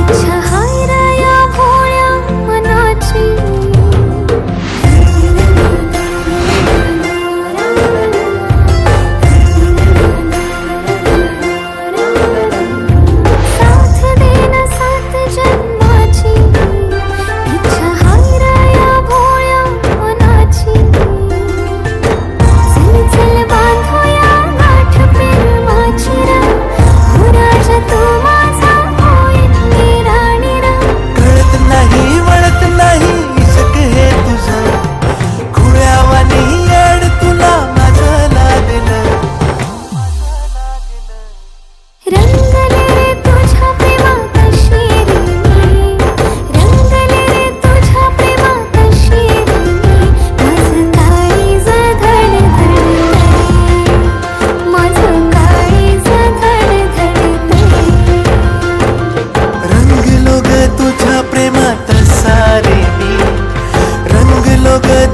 इच्छा हाय रे या भोळ्या मनाची। साथ देना सात जन्माची, इच्छा हाय रे या भोळ्या मनाची। चल चल बांधूया गाठ प्रेमाची रा, हो राजा तू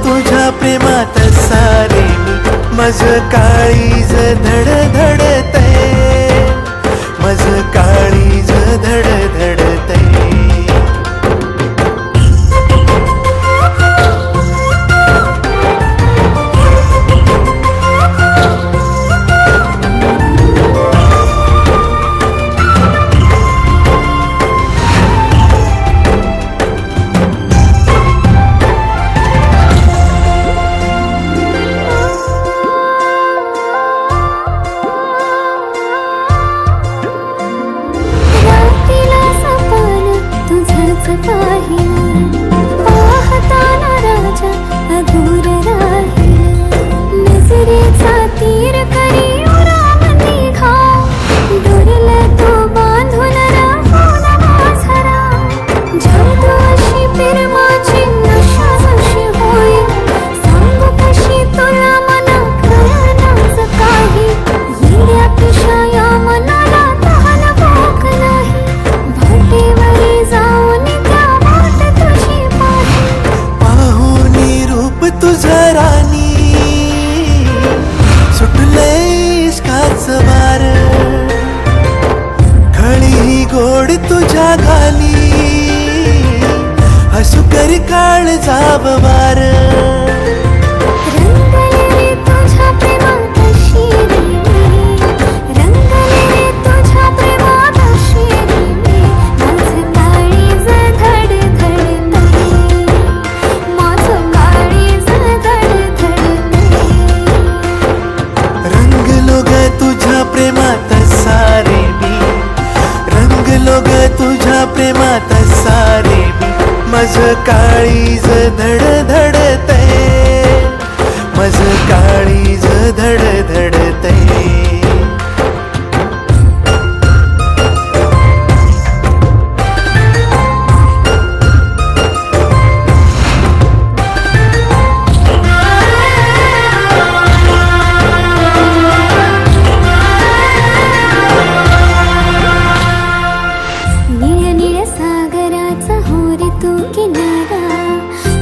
तुझ्या प्रेमात सारे मज काळीज धडधडते, मज काळीज धडधडते। पाहताना राजा अधूर राहिला, नजरेचा तीर करी राम निघा, डोरला तो बांधून राहून माझरा। जादू अशी प्रेमाची नशा जशी होईल, सांगू कशी तुला मना कळनाच काही। येड्या पिशा या मनाला तहान भूक नाही, भाटेवरी जाऊन तुझा राणी सुटले इश्काच वार, खळी ही गोड तुझ्या घाली, हसू करी काळ जाव वार। तुझ्या प्रेमात सारे मज काळीज धडधडते, मज काळीज धडधडते।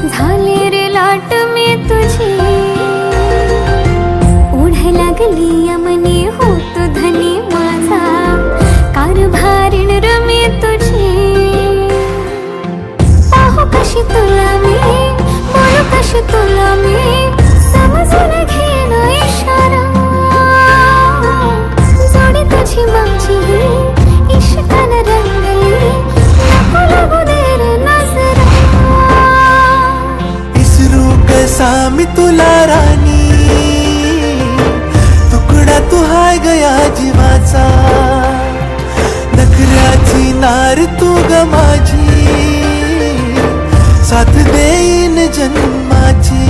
झाले रे लाट मी तुझी, ओढ लागली यमनी होत धनी माझा, कारभारीण रमी तुझी। पाहू कशी तुला मी, बोलू कशी तुला मी, समजून घेणं इशारा। जोडी तुझी माझी इश्कान रंगली, नको लागू दे रे नजरा। सामी तुला राणी, तुकडा तू हाय गया जीवाचा, नखऱ्याची नार तू ग माझी, साथ देईन जन्माची।